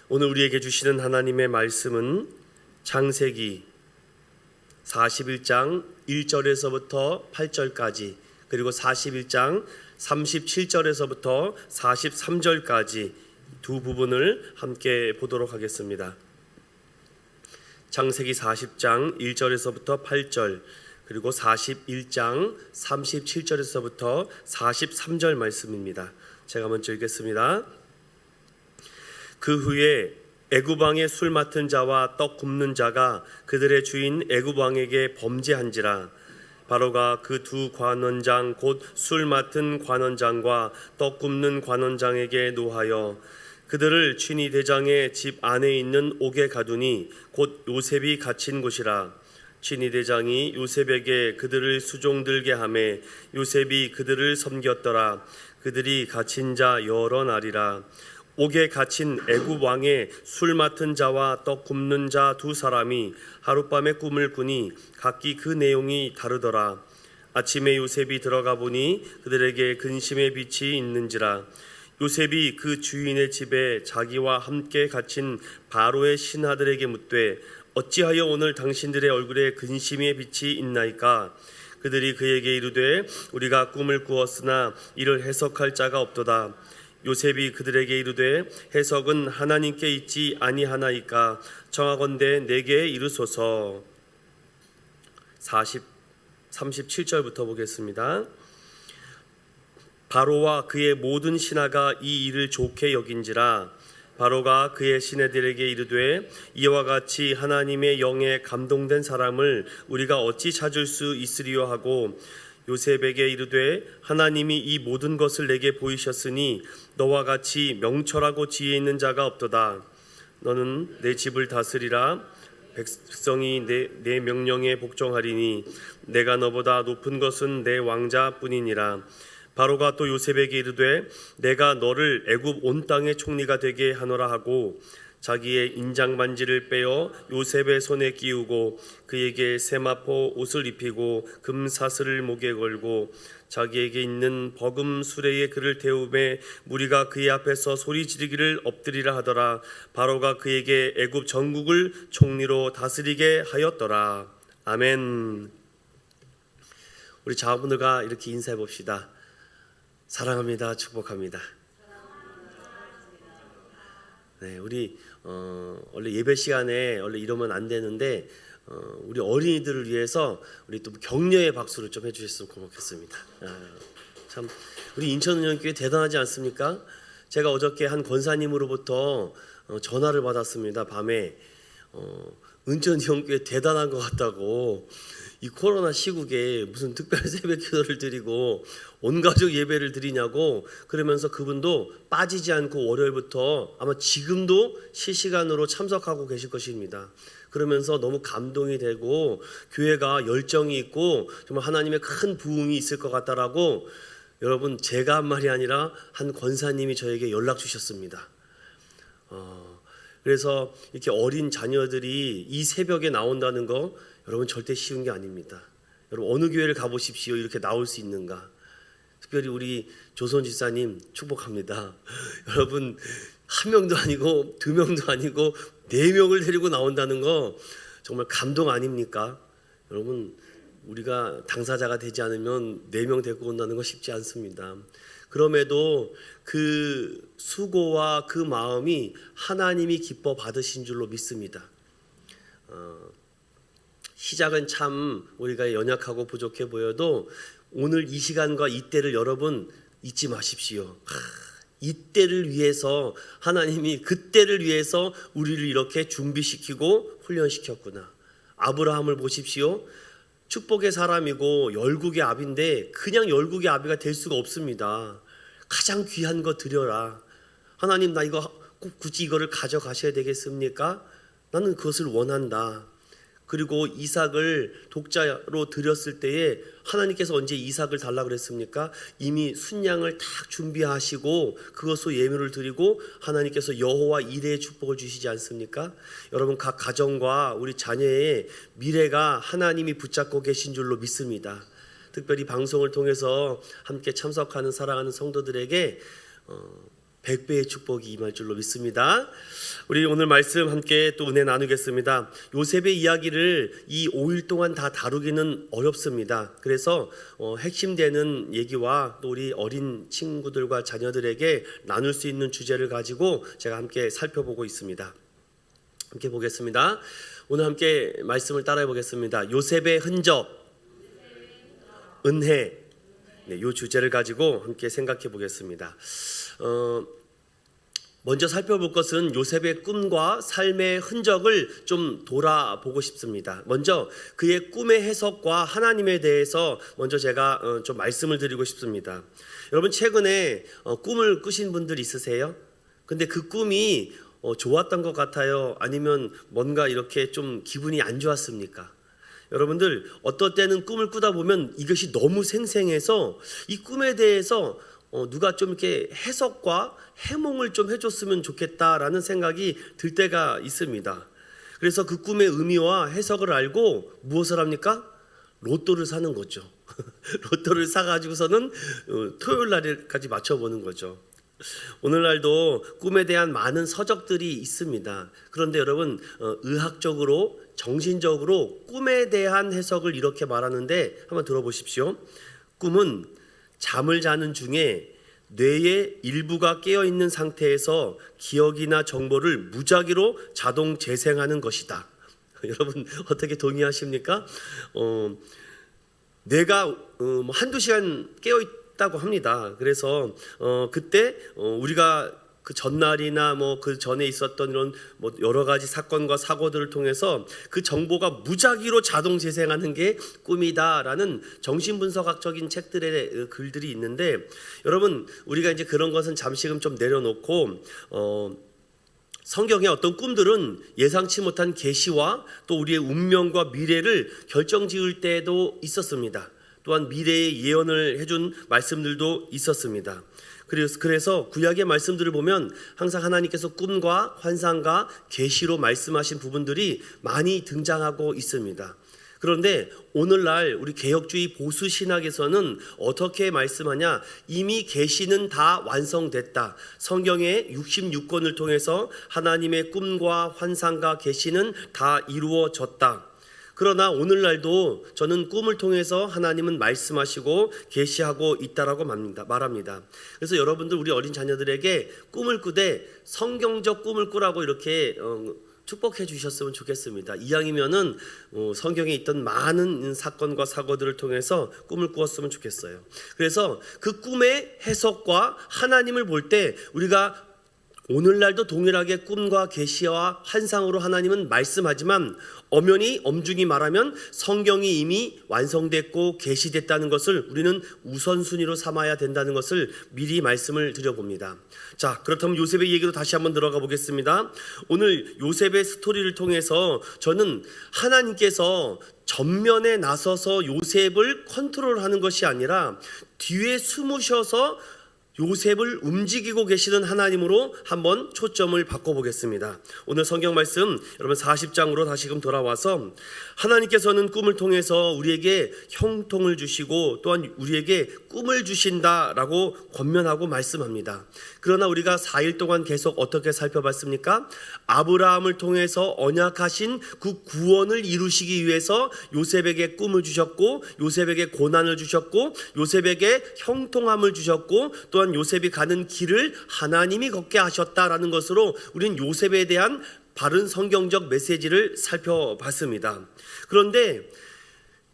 오늘 우리에게 주시는 하나님의 말씀은 창세기 41장 1절에서부터 8절까지 그리고 41장 37절에서부터 43절까지 두 부분을 함께 보도록 하겠습니다. 창세기 40장 1절에서부터 8절 그리고 41장 37절에서부터 43절 말씀입니다. 제가 먼저 읽겠습니다. 그 후에 애굽 왕의 술 맡은 자와 떡 굽는 자가 그들의 주인 애굽 왕에게 범죄한지라. 바로가 그 두 관원장 곧 술 맡은 관원장과 떡 굽는 관원장에게 노하여 그들을 취니 대장의 집 안에 있는 옥에 가두니 곧 요셉이 갇힌 곳이라. 취니 대장이 요셉에게 그들을 수종들게 하매 요셉이 그들을 섬겼더라. 그들이 갇힌 자 여러 날이라. 옥에 갇힌 애굽 왕의 술 맡은 자와 떡 굽는 자 두 사람이 하룻밤에 꿈을 꾸니 각기 그 내용이 다르더라. 아침에 요셉이 들어가 보니 그들에게 근심의 빛이 있는지라. 요셉이 그 주인의 집에 자기와 함께 갇힌 바로의 신하들에게 묻되 어찌하여 오늘 당신들의 얼굴에 근심의 빛이 있나이까? 그들이 그에게 이르되 우리가 꿈을 꾸었으나 이를 해석할 자가 없도다. 요셉이 그들에게 이르되 해석은 하나님께 있지 아니하나이까? 청하건대 내게 이르소서. 37절부터 보겠습니다. 바로와 그의 모든 신하가 이 일을 좋게 여긴지라. 바로가 그의 신하들에게 이르되 이와 같이 하나님의 영에 감동된 사람을 우리가 어찌 찾을 수 있으리요 하고 요셉에게 이르되 하나님이 이 모든 것을 내게 보이셨으니 너와 같이 명철하고 지혜 있는 자가 없도다. 너는 내 집을 다스리라. 백성이 내 명령에 복종하리니 내가 너보다 높은 것은 내 왕자뿐이니라. 바로가 또 요셉에게 이르되 내가 너를 애굽 온 땅의 총리가 되게 하노라 하고 자기의 인장 반지를 빼어 요셉의 손에 끼우고 그에게 세마포 옷을 입히고 금사슬을 목에 걸고 자기에게 있는 버금 수레에 그를 태우매 무리가 그의 앞에서 소리 지르기를 엎드리라 하더라. 바로가 그에게 애굽 전국을 총리로 다스리게 하였더라. 아멘. 우리 자분들과 이렇게 인사해 봅시다. 사랑합니다. 축복합니다. 네, 우리 원래 예배 시간에 원래 이러면 안 되는데 우리 어린이들을 위해서 우리 또 격려의 박수를 좀 해주셨으면 고맙겠습니다. 참 우리 인천은행교회 대단하지 않습니까? 제가 어저께 한 권사님으로부터 전화를 받았습니다. 밤에 은천은행교회 대단한 것 같다고. 이 코로나 시국에 무슨 특별 새벽 기도를 드리고 온 가족 예배를 드리냐고 그러면서 그분도 빠지지 않고 월요일부터 아마 지금도 실시간으로 참석하고 계실 것입니다. 그러면서 너무 감동이 되고 교회가 열정이 있고 정말 하나님의 큰 부흥이 있을 것 같다라고 여러분 제가 한 말이 아니라 한 권사님이 저에게 연락 주셨습니다. 그래서 이렇게 어린 자녀들이 이 새벽에 나온다는 거 여러분 절대 쉬운 게 아닙니다. 여러분 어느 교회를 가보십시오. 이렇게 나올 수 있는가. 특별히 우리 조선 집사님 축복합니다. 여러분 한 명도 아니고 두 명도 아니고 4명을 데리고 나온다는 거 정말 감동 아닙니까? 여러분 우리가 당사자가 되지 않으면 4명 데리고 온다는 거 쉽지 않습니다. 그럼에도 그 수고와 그 마음이 하나님이 기뻐 받으신 줄로 믿습니다. 시작은 참 우리가 연약하고 부족해 보여도 오늘 이 시간과 이때를 여러분 잊지 마십시오. 이때를 위해서 하나님이 그때를 위해서 우리를 이렇게 준비시키고 훈련시켰구나. 아브라함을 보십시오. 축복의 사람이고 열국의 아비인데 그냥 열국의 아비가 될 수가 없습니다. 가장 귀한 거 드려라. 하나님 나 이거 꼭 굳이 이거를 가져가셔야 되겠습니까? 나는 그것을 원한다. 그리고 이삭을 독자로 드렸을 때에 하나님께서 언제 이삭을 달라고 그랬습니까? 이미 순양을 딱 준비하시고 그것으로 예물을 드리고 하나님께서 여호와 이레의 축복을 주시지 않습니까? 여러분 각 가정과 우리 자녀의 미래가 하나님이 붙잡고 계신 줄로 믿습니다. 특별히 방송을 통해서 함께 참석하는 사랑하는 성도들에게 100배의 축복이 임할 줄로 믿습니다. 우리 오늘 말씀 함께 또 은혜 나누겠습니다. 요셉의 이야기를 이 5일 동안 다 다루기는 어렵습니다. 그래서 핵심되는 얘기와 또 우리 어린 친구들과 자녀들에게 나눌 수 있는 주제를 가지고 제가 함께 살펴보고 있습니다. 함께 보겠습니다. 오늘 함께 말씀을 따라해 보겠습니다. 요셉의 흔적, 은혜, 이 주제를 가지고 함께 생각해 보겠습니다. 먼저 살펴볼 것은 요셉의 꿈과 삶의 흔적을 좀 돌아보고 싶습니다. 먼저 그의 꿈의 해석과 하나님에 대해서 먼저 제가 좀 말씀을 드리고 싶습니다. 여러분 최근에 꿈을 꾸신 분들 있으세요? 근데 그 꿈이 좋았던 것 같아요? 아니면 뭔가 이렇게 좀 기분이 안 좋았습니까? 여러분들 어떨 때는 꿈을 꾸다 보면 이것이 너무 생생해서 이 꿈에 대해서 누가 좀 이렇게 해석과 해몽을 좀 해줬으면 좋겠다라는 생각이 들 때가 있습니다. 그래서 그 꿈의 의미와 해석을 알고 무엇을 합니까? 로또를 사는 거죠. 로또를 사가지고서는 토요일 날까지 맞춰보는 거죠. 오늘날도 꿈에 대한 많은 서적들이 있습니다. 그런데 여러분 의학적으로 정신적으로 꿈에 대한 해석을 이렇게 말하는데 한번 들어보십시오. 꿈은 잠을 자는 중에 뇌의 일부가 깨어있는 상태에서 기억이나 정보를 무작위로 자동 재생하는 것이다. 여러분 어떻게 동의하십니까? 뇌가 한두 시간 깨어있다고 합니다. 그래서 그때 우리가 그 전날이나 그 전에 있었던 이런 여러 가지 사건과 사고들을 통해서 그 정보가 무작위로 자동 재생하는 게 꿈이다라는 정신분석학적인 책들의 글들이 있는데, 여러분 우리가 이제 그런 것은 잠시금 좀 내려놓고 성경의 어떤 꿈들은 예상치 못한 계시와 또 우리의 운명과 미래를 결정지을 때도 있었습니다. 또한 미래의 예언을 해준 말씀들도 있었습니다. 그래서 구약의 말씀들을 보면 항상 하나님께서 꿈과 환상과 계시로 말씀하신 부분들이 많이 등장하고 있습니다. 그런데 오늘날 우리 개혁주의 보수 신학에서는 어떻게 말씀하냐? 이미 계시는 다 완성됐다. 성경의 66권을 통해서 하나님의 꿈과 환상과 계시는 다 이루어졌다. 그러나 오늘날도 저는 꿈을 통해서 하나님은 말씀하시고 계시하고 있다라고 말합니다. 그래서 여러분들 우리 어린 자녀들에게 꿈을 꾸되 성경적 꿈을 꾸라고 이렇게 축복해 주셨으면 좋겠습니다. 이왕이면은 성경에 있던 많은 사건과 사고들을 통해서 꿈을 꾸었으면 좋겠어요. 그래서 그 꿈의 해석과 하나님을 볼 때 우리가 오늘날도 동일하게 꿈과 계시와 환상으로 하나님은 말씀하지만 엄연히 엄중히 말하면 성경이 이미 완성됐고 계시됐다는 것을 우리는 우선순위로 삼아야 된다는 것을 미리 말씀을 드려봅니다. 자, 그렇다면 요셉의 얘기로 다시 한번 들어가 보겠습니다. 오늘 요셉의 스토리를 통해서 저는 하나님께서 전면에 나서서 요셉을 컨트롤하는 것이 아니라 뒤에 숨으셔서 요셉을 움직이고 계시는 하나님으로 한번 초점을 바꿔보겠습니다. 오늘 성경 말씀 여러분 40장으로 다시금 돌아와서 하나님께서는 꿈을 통해서 우리에게 형통을 주시고 또한 우리에게 꿈을 주신다라고 권면하고 말씀합니다. 그러나 우리가 4일 동안 계속 어떻게 살펴봤습니까? 아브라함을 통해서 언약하신 그 구원을 이루시기 위해서 요셉에게 꿈을 주셨고 요셉에게 고난을 주셨고 요셉에게 형통함을 주셨고 또한 요셉이 가는 길을 하나님이 걷게 하셨다라는 것으로 우리는 요셉에 대한 바른 성경적 메시지를 살펴봤습니다. 그런데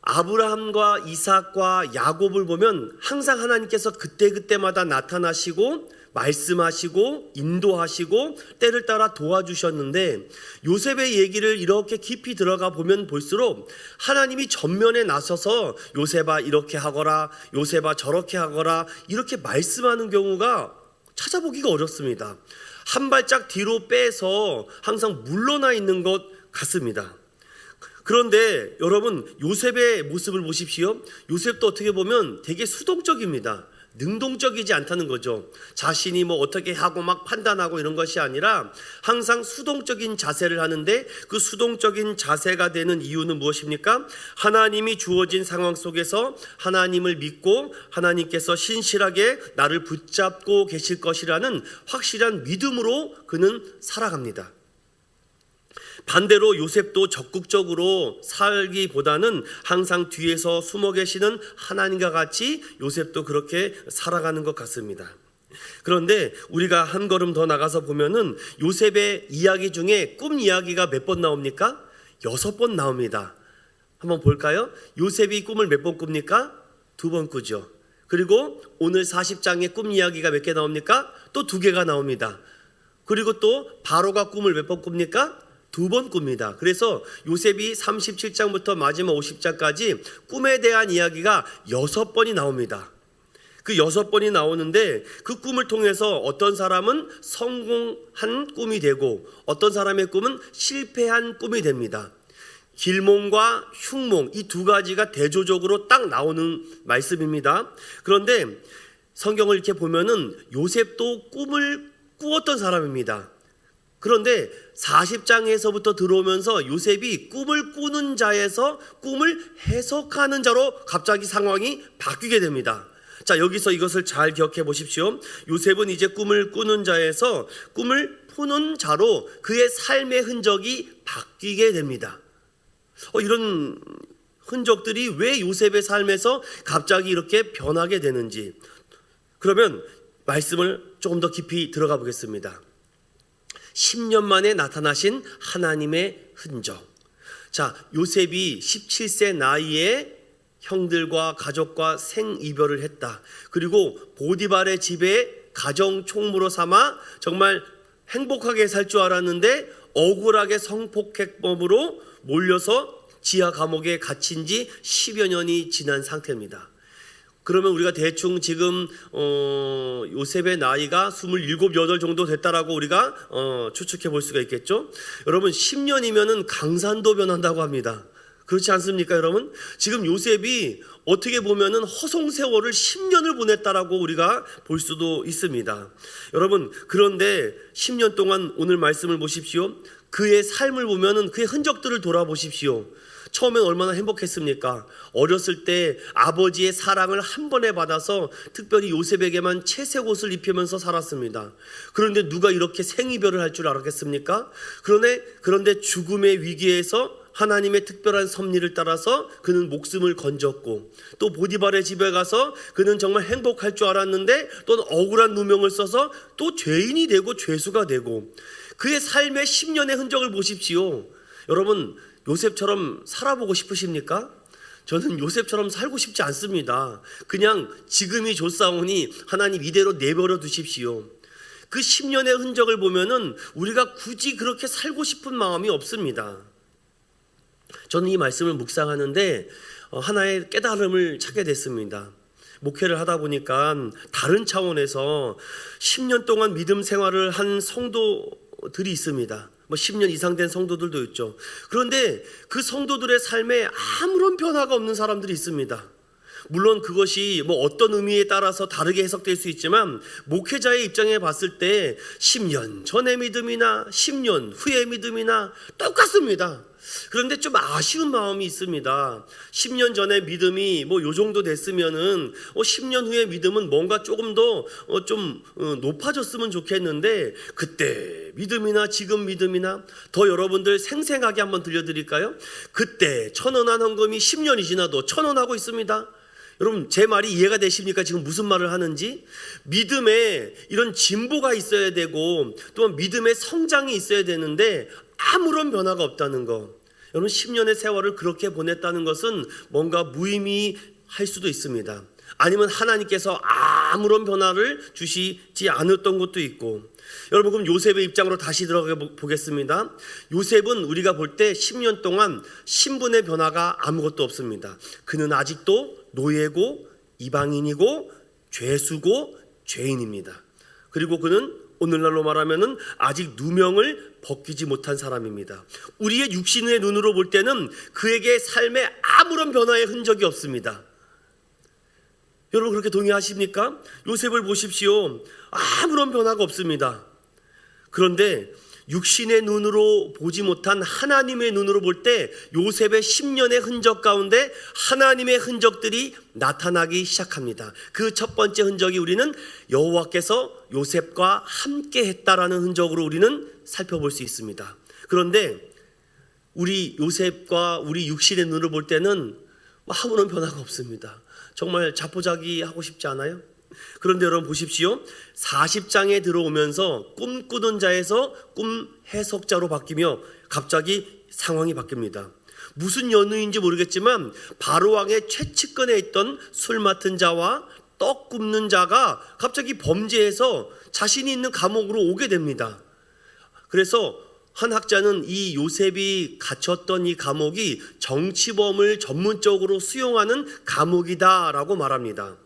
아브라함과 이삭과 야곱을 보면 항상 하나님께서 그때그때마다 나타나시고 말씀하시고 인도하시고 때를 따라 도와주셨는데 요셉의 얘기를 이렇게 깊이 들어가 보면 볼수록 하나님이 전면에 나서서 요셉아 이렇게 하거라 요셉아 저렇게 하거라 이렇게 말씀하는 경우가 찾아보기가 어렵습니다. 한 발짝 뒤로 빼서 항상 물러나 있는 것 같습니다. 그런데 여러분 요셉의 모습을 보십시오. 요셉도 어떻게 보면 되게 수동적입니다. 능동적이지 않다는 거죠. 자신이 뭐 어떻게 하고 막 판단하고 이런 것이 아니라 항상 수동적인 자세를 하는데, 그 수동적인 자세가 되는 이유는 무엇입니까? 하나님이 주어진 상황 속에서 하나님을 믿고 하나님께서 신실하게 나를 붙잡고 계실 것이라는 확실한 믿음으로 그는 살아갑니다. 반대로 요셉도 적극적으로 살기보다는 항상 뒤에서 숨어 계시는 하나님과 같이 요셉도 그렇게 살아가는 것 같습니다. 그런데 우리가 한 걸음 더 나가서 보면은 요셉의 이야기 중에 꿈 이야기가 몇 번 나옵니까? 6번 나옵니다. 한번 볼까요? 요셉이 꿈을 몇 번 꿉니까? 2번 꾸죠. 그리고 오늘 40장의 꿈 이야기가 몇 개 나옵니까? 또 2개가 나옵니다. 그리고 또 바로가 꿈을 몇 번 꿉니까? 2번 꿉니다. 그래서 요셉이 37장부터 마지막 50장까지 꿈에 대한 이야기가 6번이 나옵니다. 그 6번이 나오는데 그 꿈을 통해서 어떤 사람은 성공한 꿈이 되고 어떤 사람의 꿈은 실패한 꿈이 됩니다. 길몽과 흉몽, 이 2가지가 대조적으로 딱 나오는 말씀입니다. 그런데 성경을 이렇게 보면은 요셉도 꿈을 꾸었던 사람입니다. 그런데 40장에서부터 들어오면서 요셉이 꿈을 꾸는 자에서 꿈을 해석하는 자로 갑자기 상황이 바뀌게 됩니다. 자, 여기서 이것을 잘 기억해 보십시오. 요셉은 이제 꿈을 꾸는 자에서 꿈을 푸는 자로 그의 삶의 흔적이 바뀌게 됩니다. 이런 흔적들이 왜 요셉의 삶에서 갑자기 이렇게 변하게 되는지, 그러면 말씀을 조금 더 깊이 들어가 보겠습니다. 10년 만에 나타나신 하나님의 흔적. 자, 요셉이 17세 나이에 형들과 가족과 생이별을 했다. 그리고 보디발의 집에 가정 총무로 삼아 정말 행복하게 살 줄 알았는데 억울하게 성폭행범으로 몰려서 지하 감옥에 갇힌 지 10여 년이 지난 상태입니다. 그러면 우리가 대충 지금 요셉의 나이가 27, 8 정도 됐다라고 우리가 추측해 볼 수가 있겠죠. 여러분 10년이면은 강산도 변한다고 합니다. 그렇지 않습니까 여러분? 지금 요셉이 어떻게 보면은 허송세월을 10년을 보냈다라고 우리가 볼 수도 있습니다. 여러분, 그런데 10년 동안 오늘 말씀을 보십시오. 그의 삶을 보면은 그의 흔적들을 돌아보십시오. 처음엔 얼마나 행복했습니까? 어렸을 때 아버지의 사랑을 한 번에 받아서 특별히 요셉에게만 채색 옷을 입히면서 살았습니다. 그런데 누가 이렇게 생이별을 할 줄 알았겠습니까? 그런데 죽음의 위기에서 하나님의 특별한 섭리를 따라서 그는 목숨을 건졌고, 또 보디발의 집에 가서 그는 정말 행복할 줄 알았는데 또 억울한 누명을 써서 또 죄인이 되고 죄수가 되고, 그의 삶의 10년의 흔적을 보십시오. 여러분, 요셉처럼 살아보고 싶으십니까? 저는 요셉처럼 살고 싶지 않습니다. 그냥 지금이 좋사오니 하나님 이대로 내버려 두십시오. 그 10년의 흔적을 보면은 우리가 굳이 그렇게 살고 싶은 마음이 없습니다. 저는 이 말씀을 묵상하는데 하나의 깨달음을 찾게 됐습니다. 목회를 하다 보니까 다른 차원에서 10년 동안 믿음 생활을 한 성도들이 있습니다. 10년 이상 된 성도들도 있죠. 그런데 그 성도들의 삶에 아무런 변화가 없는 사람들이 있습니다. 물론 그것이 어떤 의미에 따라서 다르게 해석될 수 있지만, 목회자의 입장에 봤을 때 10년 전의 믿음이나 10년 후의 믿음이나 똑같습니다. 그런데 좀 아쉬운 마음이 있습니다. 10년 전의 믿음이 요 정도 됐으면은 10년 후의 믿음은 뭔가 조금 더 좀 높아졌으면 좋겠는데, 그때 믿음이나 지금 믿음이나 더 여러분들 생생하게 한번 들려드릴까요? 그때 1,000원 한 헌금이 10년이 지나도 1,000원 하고 있습니다. 여러분, 제 말이 이해가 되십니까? 지금 무슨 말을 하는지. 믿음에 이런 진보가 있어야 되고 또한 믿음의 성장이 있어야 되는데 아무런 변화가 없다는 거. 여러분, 10년의 세월을 그렇게 보냈다는 것은 뭔가 무의미할 수도 있습니다. 아니면 하나님께서 아무런 변화를 주시지 않았던 것도 있고. 여러분, 그럼 요셉의 입장으로 다시 들어가 보겠습니다. 요셉은 우리가 볼 때 10년 동안 신분의 변화가 아무것도 없습니다. 그는 아직도 노예고 이방인이고 죄수고 죄인입니다. 그리고 그는 오늘날로 말하면은 아직 누명을 벗기지 못한 사람입니다. 우리의 육신의 눈으로 볼 때는 그에게 삶에 아무런 변화의 흔적이 없습니다. 10년의 세월을 그렇게 보냈다는 것은 뭔가 무의미할 수도 있습니다. 아니면 하나님께서 아무런 변화를 주시지 않았던 것도 있고. 여러분, 그럼 요셉의 입장으로 다시 들어가 보겠습니다. 요셉은 우리가 볼 때 10년 동안 신분의 변화가 아무것도 없습니다. 그는 아직도 노예고 이방인이고 죄수고 죄인입니다. 그리고 그는 오늘날로 말하면은 아직 누명을 벗기지 못한 사람입니다. 우리의 육신의 눈으로 볼 때는 그에게 삶에 아무런 변화의 흔적이 없습니다. 여러분 그렇게 동의하십니까? 요셉을 보십시오. 아무런 변화가 없습니다. 그런데 육신의 눈으로 보지 못한 하나님의 눈으로 볼 때 요셉의 10년의 흔적 가운데 하나님의 흔적들이 나타나기 시작합니다. 그 첫 번째 흔적이 우리는 여호와께서 요셉과 함께 했다라는 흔적으로 우리는 살펴볼 수 있습니다. 그런데 우리 요셉과 우리 육신의 눈으로 볼 때는 아무런 변화가 없습니다. 정말 자포자기하고 싶지 않아요? 그런데 여러분 보십시오. 40장에 들어오면서 꿈꾸던 자에서 꿈 해석자로 바뀌며 갑자기 상황이 바뀝니다. 무슨 연유인지 모르겠지만 바로왕의 최측근에 있던 술 맡은 자와 떡 굽는 자가 갑자기 범죄해서 자신이 있는 감옥으로 오게 됩니다. 그래서 한 학자는 이 요셉이 갇혔던 이 감옥이 정치범을 전문적으로 수용하는 감옥이다라고 말합니다.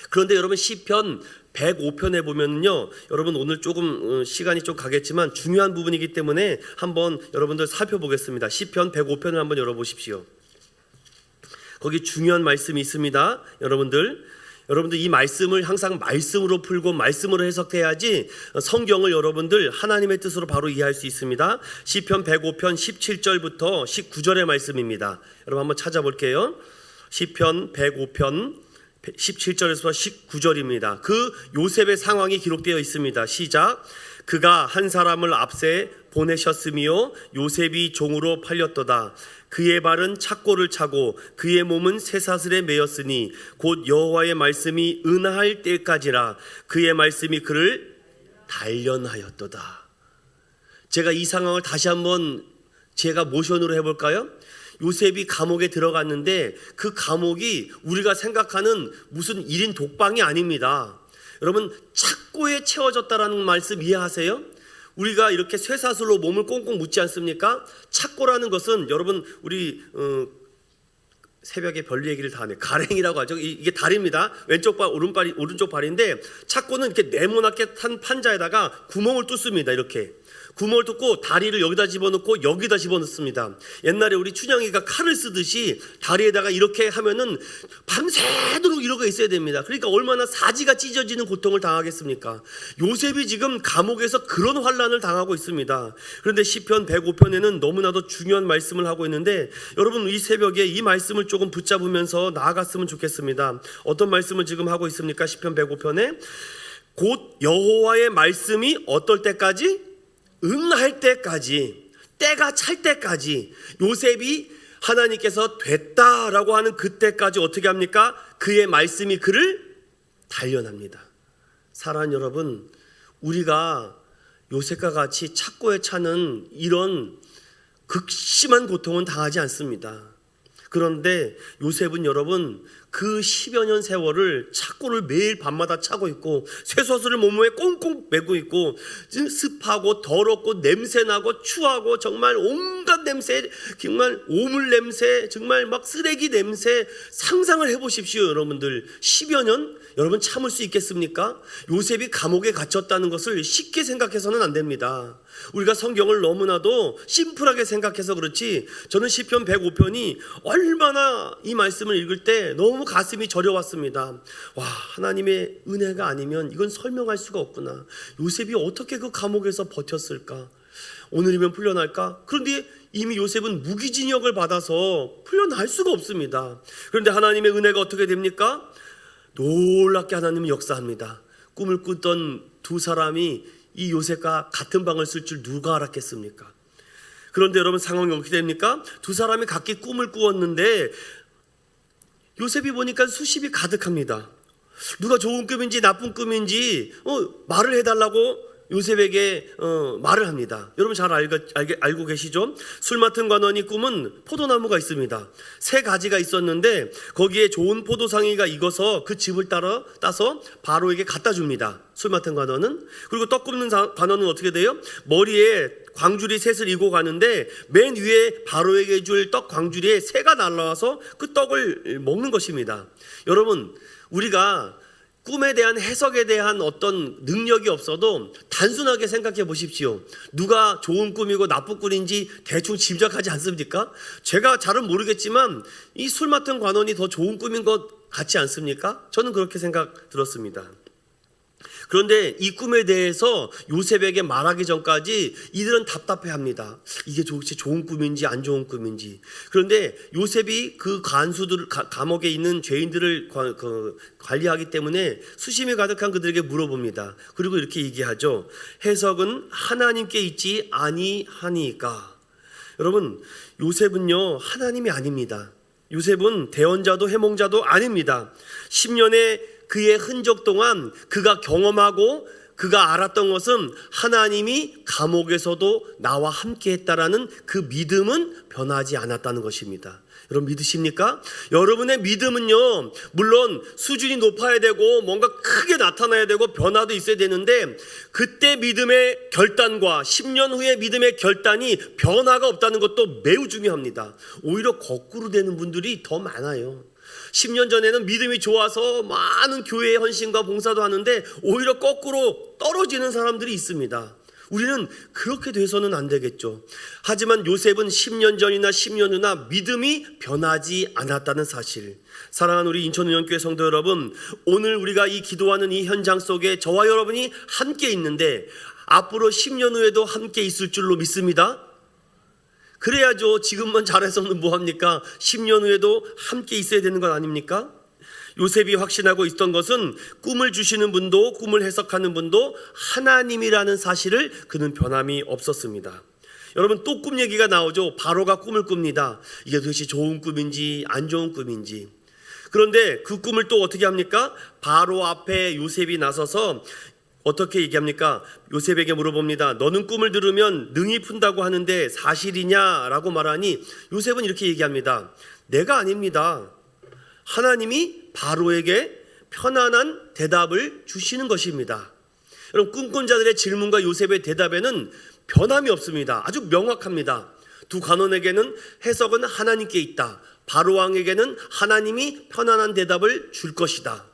그런데 여러분 시편 105편에 보면요, 여러분 오늘 조금 시간이 좀 가겠지만 중요한 부분이기 때문에 한번 여러분들 살펴보겠습니다. 시편 105편을 한번 열어보십시오. 거기 중요한 말씀이 있습니다. 여러분들 이 말씀을 항상 말씀으로 풀고 말씀으로 해석해야지 성경을 여러분들 하나님의 뜻으로 바로 이해할 수 있습니다. 시편 105편 17절부터 19절의 말씀입니다. 여러분 한번 찾아볼게요. 시편 105편 17절에서 19절입니다. 그 요셉의 상황이 기록되어 있습니다. 시작. 그가 한 사람을 앞세 보내셨으며 요셉이 종으로 팔렸도다. 그의 발은 착고를 차고 그의 몸은 쇠사슬에 매였으니 곧 여호와의 말씀이 은하할 때까지라. 그의 말씀이 그를 단련하였도다. 제가 이 상황을 다시 한번 제가 모션으로 해볼까요? 요셉이 감옥에 들어갔는데 그 감옥이 우리가 생각하는 무슨 1인 독방이 아닙니다. 여러분 착고에 채워졌다라는 말씀 이해하세요? 우리가 이렇게 쇠사슬로 몸을 꽁꽁 묶지 않습니까? 착고라는 것은 여러분 우리 새벽에 별일 얘기를 다 하네. 가랭이라고 하죠. 이게 다리입니다. 왼쪽 발, 오른쪽 발인데 착고는 이렇게 네모나게 탄 판자에다가 구멍을 뚫습니다. 이렇게 구멍을 뚫고 다리를 여기다 집어넣고 여기다 집어넣습니다. 옛날에 우리 춘향이가 칼을 쓰듯이 다리에다가 이렇게 하면은 밤새도록 이러고 있어야 됩니다. 그러니까 얼마나 사지가 찢어지는 고통을 당하겠습니까? 요셉이 지금 감옥에서 그런 환난을 당하고 있습니다. 그런데 시편 105편에는 너무나도 중요한 말씀을 하고 있는데 여러분 이 새벽에 이 말씀을 조금 붙잡으면서 나아갔으면 좋겠습니다. 어떤 말씀을 지금 하고 있습니까? 시편 105편에 곧 여호와의 말씀이 어떨 때까지? 응할 때까지, 때가 찰 때까지, 요셉이 하나님께서 됐다라고 하는 그때까지 어떻게 합니까? 그의 말씀이 그를 단련합니다. 사랑하는 여러분, 우리가 요셉과 같이 착고에 차는 이런 극심한 고통은 당하지 않습니다. 그런데 요셉은 여러분 그 10여 년 세월을 착고를 매일 밤마다 차고 있고 쇠사슬을 몸에 꽁꽁 매고 있고 습하고 더럽고 냄새나고 추하고 정말 온갖 냄새, 정말 오물 냄새, 정말 막 쓰레기 냄새 상상을 해보십시오. 여러분들 10여 년 여러분 참을 수 있겠습니까? 요셉이 감옥에 갇혔다는 것을 쉽게 생각해서는 안 됩니다. 우리가 성경을 너무나도 심플하게 생각해서 그렇지 저는 시편 105편이 얼마나 이 말씀을 읽을 때 너무 가슴이 저려왔습니다. 와, 하나님의 은혜가 아니면 이건 설명할 수가 없구나. 요셉이 어떻게 그 감옥에서 버텼을까? 오늘이면 풀려날까? 그런데 이미 요셉은 무기징역을 받아서 풀려날 수가 없습니다. 그런데 하나님의 은혜가 어떻게 됩니까? 놀랍게 하나님은 역사합니다. 꿈을 꾸던 두 사람이 이 요셉과 같은 방을 쓸 줄 누가 알았겠습니까? 그런데 여러분 상황이 어떻게 됩니까? 두 사람이 각기 꿈을 꾸었는데 요셉이 보니까 수십이 가득합니다. 누가 좋은 꿈인지 나쁜 꿈인지 말을 해달라고 요셉에게 말을 합니다. 여러분 잘 알고 계시죠? 술 맡은 관원이 꿈은 포도나무가 있습니다. 3가지가 있었는데 거기에 좋은 포도상이가 익어서 그 즙을 따서 바로에게 갖다 줍니다. 술 맡은 관원은. 그리고 떡 굽는 관원은 어떻게 돼요? 머리에 광주리 셋을 이고 가는데 맨 위에 바로에게 줄 떡 광주리에 새가 날라와서 그 떡을 먹는 것입니다. 여러분 우리가 꿈에 대한 해석에 대한 어떤 능력이 없어도 단순하게 생각해 보십시오. 누가 좋은 꿈이고 나쁜 꿈인지 대충 짐작하지 않습니까? 제가 잘은 모르겠지만 이 술 맡은 관원이 더 좋은 꿈인 것 같지 않습니까? 저는 그렇게 생각 들었습니다. 그런데 이 꿈에 대해서 요셉에게 말하기 전까지 이들은 답답해합니다. 이게 도대체 좋은 꿈인지 안 좋은 꿈인지. 그런데 요셉이 그 간수들 감옥에 있는 죄인들을 관리하기 때문에 수심이 가득한 그들에게 물어봅니다. 그리고 이렇게 얘기하죠. 해석은 하나님께 있지 아니하니까. 여러분, 요셉은요 하나님이 아닙니다. 요셉은 대언자도 해몽자도 아닙니다. 10년의 그의 흔적 동안 그가 경험하고 그가 알았던 것은 하나님이 감옥에서도 나와 함께 했다라는 그 믿음은 변하지 않았다는 것입니다. 여러분 믿으십니까? 여러분의 믿음은요 물론 수준이 높아야 되고 뭔가 크게 나타나야 되고 변화도 있어야 되는데 그때 믿음의 결단과 10년 후의 믿음의 결단이 변화가 없다는 것도 매우 중요합니다. 오히려 거꾸로 되는 분들이 더 많아요. 10년 전에는 믿음이 좋아서 많은 교회의 헌신과 봉사도 하는데 오히려 거꾸로 떨어지는 사람들이 있습니다. 우리는 그렇게 돼서는 안 되겠죠. 하지만 요셉은 10년 전이나 10년 후나 믿음이 변하지 않았다는 사실. 사랑하는 우리 인천운영교회 성도 여러분, 오늘 우리가 이 기도하는 이 현장 속에 저와 여러분이 함께 있는데 앞으로 10년 후에도 함께 있을 줄로 믿습니다. 그래야죠. 지금만 잘해서는 뭐합니까? 10년 후에도 함께 있어야 되는 것 아닙니까? 요셉이 확신하고 있던 것은 꿈을 주시는 분도 꿈을 해석하는 분도 하나님이라는 사실을 그는 변함이 없었습니다. 여러분 또 꿈 얘기가 나오죠. 바로가 꿈을 꿉니다. 이게 도대체 좋은 꿈인지 안 좋은 꿈인지. 그런데 그 꿈을 또 어떻게 합니까? 바로 앞에 요셉이 나서서 어떻게 얘기합니까? 요셉에게 물어봅니다. 너는 꿈을 들으면 능이 푼다고 하는데 사실이냐라고 말하니 요셉은 이렇게 얘기합니다. 내가 아닙니다. 하나님이 바로에게 편안한 대답을 주시는 것입니다. 여러분 꿈꾼 자들의 질문과 요셉의 대답에는 변함이 없습니다. 아주 명확합니다. 두 간원에게는 해석은 하나님께 있다. 바로 왕에게는 하나님이 편안한 대답을 줄 것이다.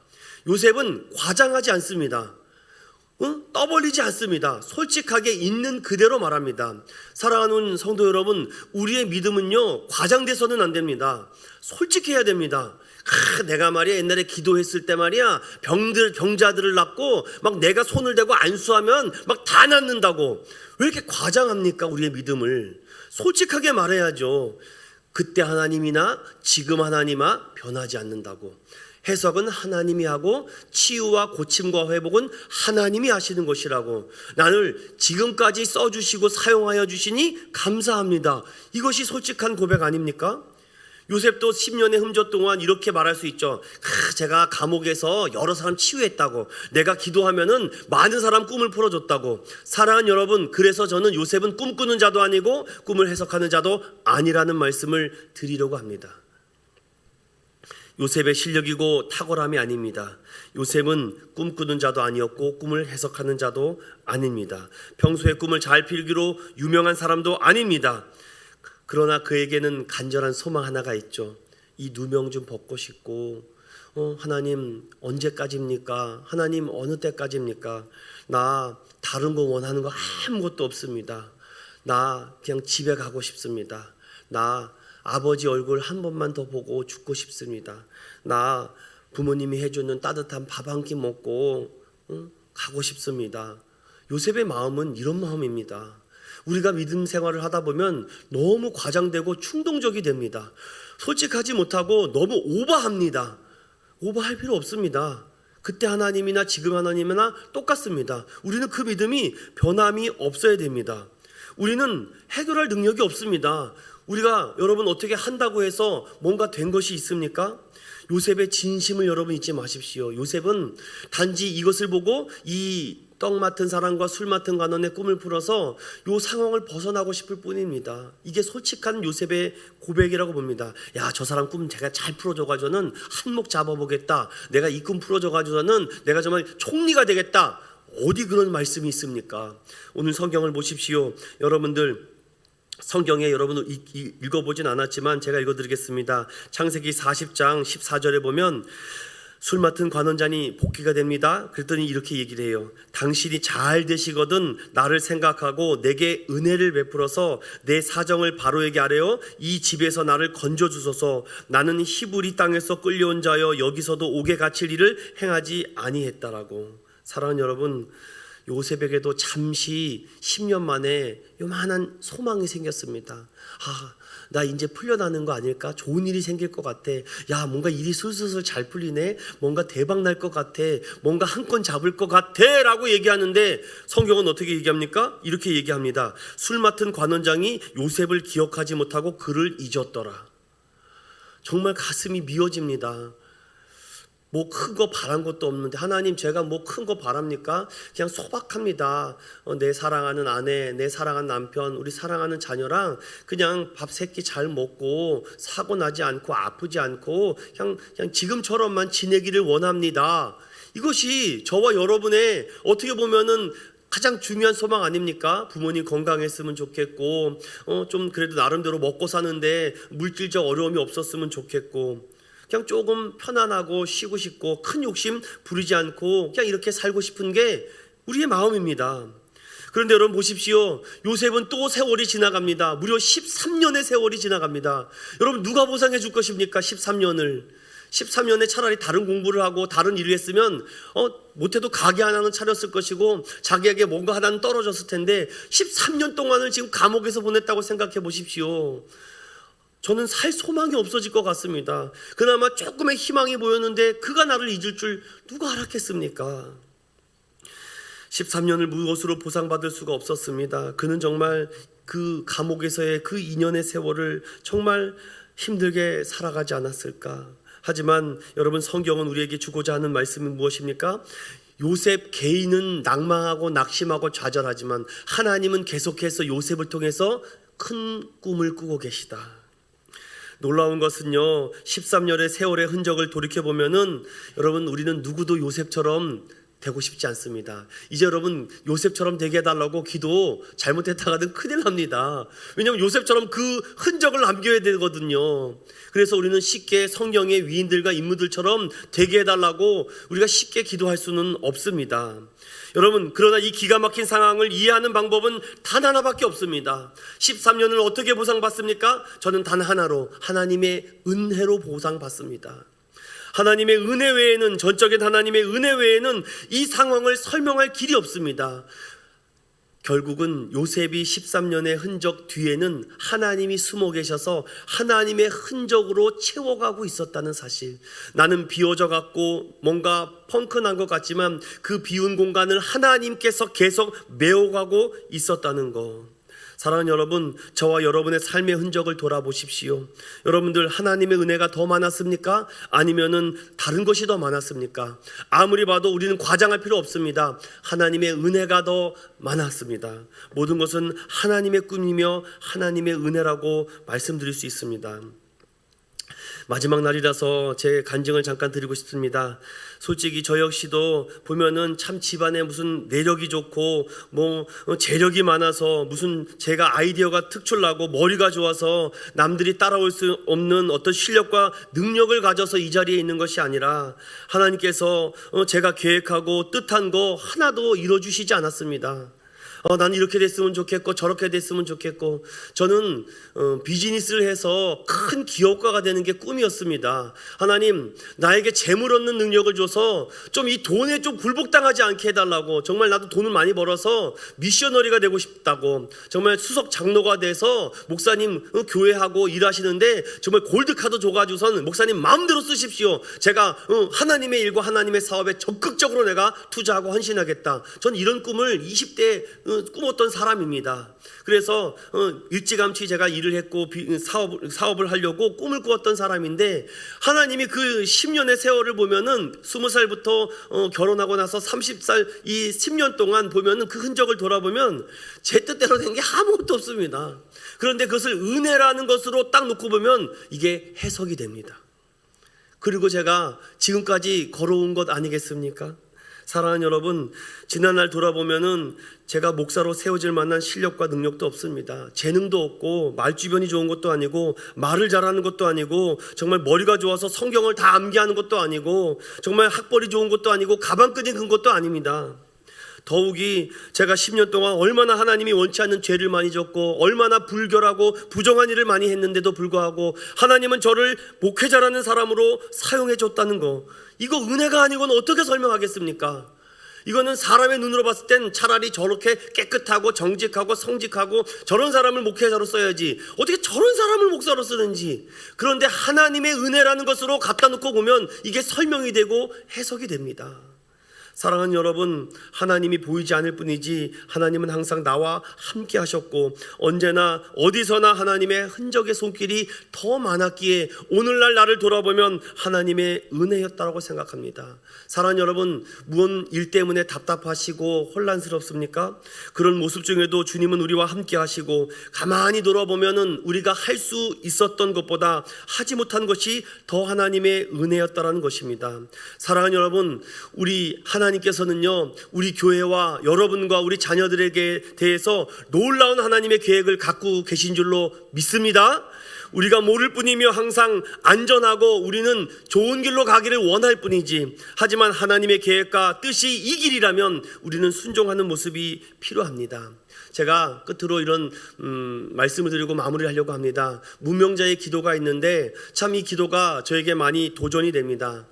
요셉은 과장하지 않습니다. 떠벌리지 않습니다. 솔직하게 있는 그대로 말합니다. 사랑하는 성도 여러분, 우리의 믿음은요 과장돼서는 안 됩니다. 솔직해야 됩니다. 내가 말이야 옛날에 기도했을 때 말이야 병자들을 낳고 막 내가 손을 대고 안수하면 막 다 낫는다고. 왜 이렇게 과장합니까? 우리의 믿음을 솔직하게 말해야죠. 그때 하나님이나 지금 하나님아 변하지 않는다고. 해석은 하나님이 하고 치유와 고침과 회복은 하나님이 하시는 것이라고. 나를 지금까지 써주시고 사용하여 주시니 감사합니다. 이것이 솔직한 고백 아닙니까? 요셉도 10년의 흠조 동안 이렇게 말할 수 있죠. 제가 감옥에서 여러 사람 치유했다고. 내가 기도하면은 많은 사람 꿈을 풀어줬다고. 사랑하는 여러분, 그래서 저는 요셉은 꿈꾸는 자도 아니고 꿈을 해석하는 자도 아니라는 말씀을 드리려고 합니다. 요셉의 실력이고 탁월함이 아닙니다. 요셉은 꿈꾸는 자도 아니었고 꿈을 해석하는 자도 아닙니다. 평소에 꿈을 잘 필기로 유명한 사람도 아닙니다. 그러나 그에게는 간절한 소망 하나가 있죠. 이 누명 좀 벗고 싶고 하나님 언제까지입니까? 하나님 어느 때까지입니까? 나 다른 거 원하는 거 아무것도 없습니다. 나 그냥 집에 가고 싶습니다. 나 아버지 얼굴 한 번만 더 보고 죽고 싶습니다. 나 부모님이 해주는 따뜻한 밥 한 끼 먹고 가고 싶습니다. 요셉의 마음은 이런 마음입니다. 우리가 믿음 생활을 하다 보면 너무 과장되고 충동적이 됩니다. 솔직하지 못하고 너무 오버합니다. 오버할 필요 없습니다. 그때 하나님이나 지금 하나님이나 똑같습니다. 우리는 그 믿음이 변함이 없어야 됩니다. 우리는 해결할 능력이 없습니다. 우리가 여러분 어떻게 한다고 해서 뭔가 된 것이 있습니까? 요셉의 진심을 여러분 잊지 마십시오. 요셉은 단지 이것을 보고 이 떡 맡은 사람과 술 맡은 간원의 꿈을 풀어서 이 상황을 벗어나고 싶을 뿐입니다. 이게 솔직한 요셉의 고백이라고 봅니다. 야, 저 사람 꿈 제가 잘 풀어줘가지고는 한몫 잡아보겠다. 내가 이 꿈 풀어줘가지고는 내가 정말 총리가 되겠다. 어디 그런 말씀이 있습니까? 오늘 성경을 보십시오. 여러분들 성경에 여러분 읽어보진 않았지만 제가 읽어드리겠습니다. 창세기 40장 14절에 보면 술 맡은 관원장이 복귀가 됩니다. 그랬더니 이렇게 얘기를 해요. 당신이 잘 되시거든 나를 생각하고 내게 은혜를 베풀어서 내 사정을 바로에게 아뢰어 이 집에서 나를 건져주소서. 나는 히브리 땅에서 끌려온 자여 여기서도 옥에 갇힐 일을 행하지 아니했다라고. 사랑하는 여러분, 요셉에게도 잠시 10년 만에 요만한 소망이 생겼습니다. 나 이제 풀려나는 거 아닐까? 좋은 일이 생길 것 같아. 야, 뭔가 일이 술술술 잘 풀리네. 뭔가 대박 날 것 같아. 뭔가 한 건 잡을 것 같아 라고 얘기하는데 성경은 어떻게 얘기합니까? 이렇게 얘기합니다. 술 맡은 관원장이 요셉을 기억하지 못하고 그를 잊었더라. 정말 가슴이 미어집니다. 뭐 큰 거 바란 것도 없는데 하나님, 제가 뭐 큰 거 바랍니까? 그냥 소박합니다. 내 사랑하는 아내, 내 사랑하는 남편, 우리 사랑하는 자녀랑 그냥 밥 세 끼 잘 먹고 사고 나지 않고 아프지 않고 그냥 지금처럼만 지내기를 원합니다. 이것이 저와 여러분의 어떻게 보면은 가장 중요한 소망 아닙니까? 부모님 건강했으면 좋겠고 좀 그래도 나름대로 먹고 사는데 물질적 어려움이 없었으면 좋겠고, 그냥 조금 편안하고 쉬고 싶고 큰 욕심 부리지 않고 그냥 이렇게 살고 싶은 게 우리의 마음입니다. 그런데 여러분 보십시오. 요셉은 또 세월이 지나갑니다. 무려 13년의 세월이 지나갑니다. 여러분 누가 보상해 줄 것입니까? 13년에 차라리 다른 공부를 하고 다른 일을 했으면 못해도 가게 하나는 차렸을 것이고 자기에게 뭔가 하나는 떨어졌을 텐데 13년 동안을 지금 감옥에서 보냈다고 생각해 보십시오. 저는 살 소망이 없어질 것 같습니다. 그나마 조금의 희망이 보였는데 그가 나를 잊을 줄 누가 알았겠습니까? 13년을 무엇으로 보상받을 수가 없었습니다. 그는 정말 그 감옥에서의 그 2년의 세월을 정말 힘들게 살아가지 않았을까? 하지만 여러분, 성경은 우리에게 주고자 하는 말씀은 무엇입니까? 요셉 개인은 낭망하고 낙심하고 좌절하지만 하나님은 계속해서 요셉을 통해서 큰 꿈을 꾸고 계시다. 놀라운 것은요, 13년의 세월의 흔적을 돌이켜보면은 여러분, 우리는 누구도 요셉처럼 되고 싶지 않습니다. 이제 여러분, 요셉처럼 되게 해달라고 기도 잘못했다가는 큰일 납니다. 왜냐하면 요셉처럼 그 흔적을 남겨야 되거든요. 그래서 우리는 쉽게 성경의 위인들과 인물들처럼 되게 해달라고 우리가 쉽게 기도할 수는 없습니다. 여러분, 그러나 이 기가 막힌 상황을 이해하는 방법은 단 하나밖에 없습니다. 13년을 어떻게 보상받습니까? 저는 단 하나로, 하나님의 은혜로 보상받습니다. 하나님의 은혜 외에는, 전적인 하나님의 은혜 외에는 이 상황을 설명할 길이 없습니다. 결국은 요셉이 13년의 흔적 뒤에는 하나님이 숨어 계셔서 하나님의 흔적으로 채워가고 있었다는 사실. 나는 비워져 갖고 뭔가 펑크난 것 같지만 그 비운 공간을 하나님께서 계속 메워가고 있었다는 것. 사랑하는 여러분, 저와 여러분의 삶의 흔적을 돌아보십시오. 여러분들, 하나님의 은혜가 더 많았습니까? 아니면은 다른 것이 더 많았습니까? 아무리 봐도 우리는 과장할 필요 없습니다. 하나님의 은혜가 더 많았습니다. 모든 것은 하나님의 꿈이며 하나님의 은혜라고 말씀드릴 수 있습니다. 마지막 날이라서 제 간증을 잠깐 드리고 싶습니다. 솔직히 저 역시도 보면은 참 집안에 무슨 내력이 좋고 뭐 재력이 많아서 무슨 제가 아이디어가 특출나고 머리가 좋아서 남들이 따라올 수 없는 어떤 실력과 능력을 가져서 이 자리에 있는 것이 아니라 하나님께서 제가 계획하고 뜻한 거 하나도 이뤄주시지 않았습니다. 나는 이렇게 됐으면 좋겠고 저렇게 됐으면 좋겠고, 저는 비즈니스를 해서 큰 기업가가 되는 게 꿈이었습니다. 하나님, 나에게 재물 얻는 능력을 줘서 좀 이 돈에 좀 굴복당하지 않게 해달라고. 정말 나도 돈을 많이 벌어서 미셔너리가 되고 싶다고. 정말 수석 장로가 돼서 목사님 교회하고 일하시는데 정말 골드카드 줘가지고선 목사님 마음대로 쓰십시오. 제가 하나님의 일과 하나님의 사업에 적극적으로 내가 투자하고 헌신하겠다. 전 이런 꿈을 20대 꿈었던 사람입니다. 그래서 일찌감치 제가 일을 했고 사업을 하려고 꿈을 꾸었던 사람인데, 하나님이 그 10년의 세월을 보면은 20살부터 결혼하고 나서 30살 이 10년 동안 보면은 그 흔적을 돌아보면 제 뜻대로 된 게 아무것도 없습니다. 그런데 그것을 은혜라는 것으로 딱 놓고 보면 이게 해석이 됩니다. 그리고 제가 지금까지 걸어온 것 아니겠습니까? 사랑하는 여러분, 지난날 돌아보면은 제가 목사로 세워질 만한 실력과 능력도 없습니다. 재능도 없고 말주변이 좋은 것도 아니고 말을 잘하는 것도 아니고 정말 머리가 좋아서 성경을 다 암기하는 것도 아니고 정말 학벌이 좋은 것도 아니고 가방끈이 큰 것도 아닙니다. 더욱이 제가 10년 동안 얼마나 하나님이 원치 않는 죄를 많이 졌고 얼마나 불결하고 부정한 일을 많이 했는데도 불구하고 하나님은 저를 목회자라는 사람으로 사용해 줬다는 거, 이거 은혜가 아니고는 어떻게 설명하겠습니까? 이거는 사람의 눈으로 봤을 땐 차라리 저렇게 깨끗하고 정직하고 성직하고 저런 사람을 목회자로 써야지 어떻게 저런 사람을 목사로 쓰는지. 그런데 하나님의 은혜라는 것으로 갖다 놓고 보면 이게 설명이 되고 해석이 됩니다. 사랑하는 여러분, 하나님이 보이지 않을 뿐이지 하나님은 항상 나와 함께 하셨고 언제나 어디서나 하나님의 흔적의 손길이 더 많았기에 오늘날 나를 돌아보면 하나님의 은혜였다고 생각합니다. 사랑하는 여러분, 무슨 일 때문에 답답하시고 혼란스럽습니까? 그런 모습 중에도 주님은 우리와 함께 하시고 가만히 돌아보면 우리가 할 수 있었던 것보다 하지 못한 것이 더 하나님의 은혜였다라는 것입니다. 사랑하는 여러분, 우리 하나님께서는요, 우리 교회와 여러분과 우리 자녀들에게 대해서 놀라운 하나님의 계획을 갖고 계신 줄로 믿습니다. 우리가 모를 뿐이며 항상 안전하고 우리는 좋은 길로 가기를 원할 뿐이지, 하지만 하나님의 계획과 뜻이 이 길이라면 우리는 순종하는 모습이 필요합니다. 제가 끝으로 이런 말씀을 드리고 마무리하려고 합니다. 무명자의 기도가 있는데 참 이 기도가 저에게 많이 도전이 됩니다.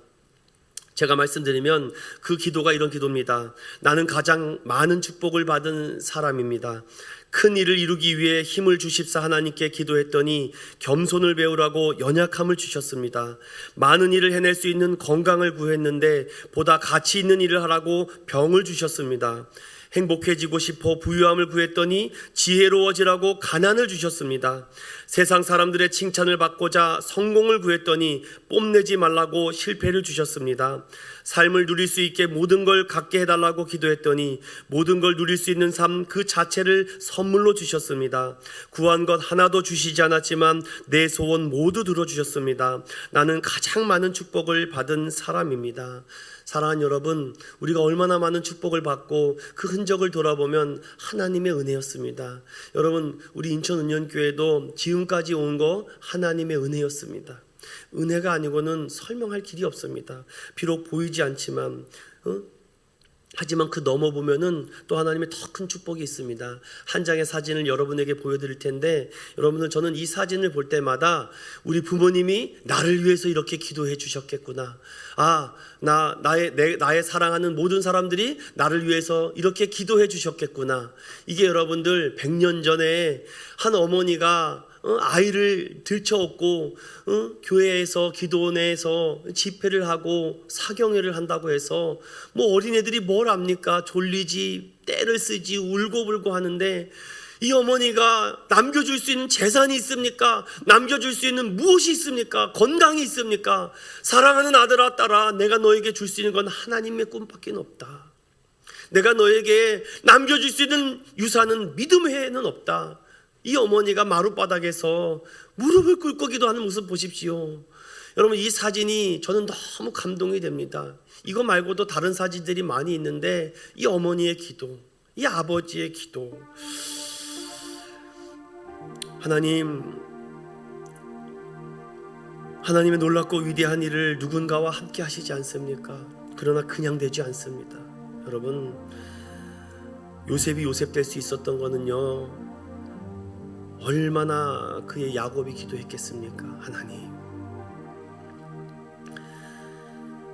제가 말씀드리면 그 기도가 이런 기도입니다. 나는 가장 많은 축복을 받은 사람입니다. 큰 일을 이루기 위해 힘을 주십사 하나님께 기도했더니 겸손을 배우라고 연약함을 주셨습니다. 많은 일을 해낼 수 있는 건강을 구했는데 보다 가치 있는 일을 하라고 병을 주셨습니다. 행복해지고 싶어 부유함을 구했더니 지혜로워지라고 가난을 주셨습니다. 세상 사람들의 칭찬을 받고자 성공을 구했더니 뽐내지 말라고 실패를 주셨습니다. 삶을 누릴 수 있게 모든 걸 갖게 해달라고 기도했더니 모든 걸 누릴 수 있는 삶 그 자체를 선물로 주셨습니다. 구한 것 하나도 주시지 않았지만 내 소원 모두 들어주셨습니다. 나는 가장 많은 축복을 받은 사람입니다. 사랑하는 여러분, 우리가 얼마나 많은 축복을 받고 그 흔적을 돌아보면 하나님의 은혜였습니다. 여러분, 우리 인천은연교회도 지금까지 온 거 하나님의 은혜였습니다. 은혜가 아니고는 설명할 길이 없습니다. 비록 보이지 않지만 하지만 그 넘어보면은 또 하나님의 더 큰 축복이 있습니다. 한 장의 사진을 여러분에게 보여드릴 텐데, 여러분들, 저는 이 사진을 볼 때마다 우리 부모님이 나를 위해서 이렇게 기도해 주셨겠구나. 나의 사랑하는 모든 사람들이 나를 위해서 이렇게 기도해 주셨겠구나. 이게 여러분들 100년 전에 한 어머니가 아이를 들쳐업고 교회에서 기도원에서 집회를 하고 사경회를 한다고 해서 뭐 어린애들이 뭘 압니까? 졸리지, 떼를 쓰지, 울고불고 하는데 이 어머니가 남겨줄 수 있는 재산이 있습니까? 남겨줄 수 있는 무엇이 있습니까? 건강이 있습니까? 사랑하는 아들아 딸아, 내가 너에게 줄 수 있는 건 하나님의 꿈밖에 없다. 내가 너에게 남겨줄 수 있는 유산은 믿음 외에는 없다. 이 어머니가 마룻바닥에서 무릎을 꿇고 기도하는 모습 보십시오. 여러분, 이 사진이 저는 너무 감동이 됩니다. 이거 말고도 다른 사진들이 많이 있는데 이 어머니의 기도, 이 아버지의 기도, 하나님의 놀랍고 위대한 일을 누군가와 함께 하시지 않습니까? 그러나 그냥 되지 않습니다. 여러분, 요셉이 요셉 될 수 있었던 거는요, 얼마나 그의 야곱이 기도했겠습니까? 하나님,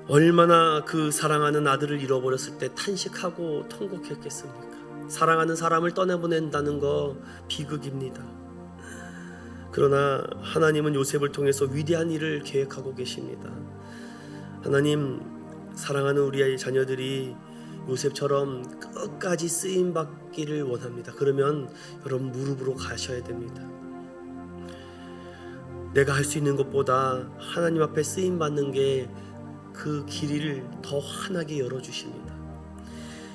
얼마나 그 사랑하는 아들을 잃어버렸을 때 탄식하고 통곡했겠습니까? 사랑하는 사람을 떠내보낸다는 거 비극입니다. 그러나 하나님은 요셉을 통해서 위대한 일을 계획하고 계십니다. 하나님, 사랑하는 우리의 자녀들이 요셉처럼 끝까지 쓰임받기를 원합니다. 그러면 여러분, 무릎으로 가셔야 됩니다. 내가 할 수 있는 것보다 하나님 앞에 쓰임받는 게 그 길을 더 환하게 열어주십니다.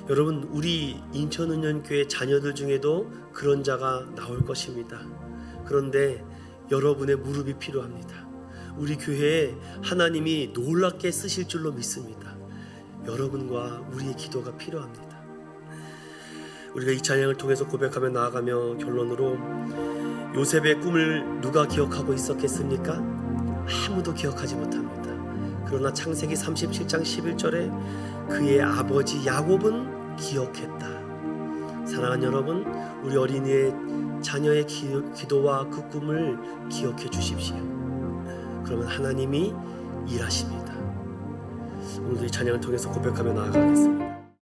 여러분, 우리 인천은연교회 자녀들 중에도 그런 자가 나올 것입니다. 그런데 여러분의 무릎이 필요합니다. 우리 교회에 하나님이 놀랍게 쓰실 줄로 믿습니다. 여러분과 우리의 기도가 필요합니다. 우리가 이 찬양을 통해서 고백하며 나아가며 결론으로 요셉의 꿈을 누가 기억하고 있었겠습니까? 아무도 기억하지 못합니다. 그러나 창세기 37장 11절에 그의 아버지 야곱은 기억했다. 사랑하는 여러분, 우리 어린이의 자녀의 기도와 그 꿈을 기억해 주십시오. 그러면 하나님이 일하십니다. 오늘도 이 찬양을 통해서 고백하며 나아가겠습니다.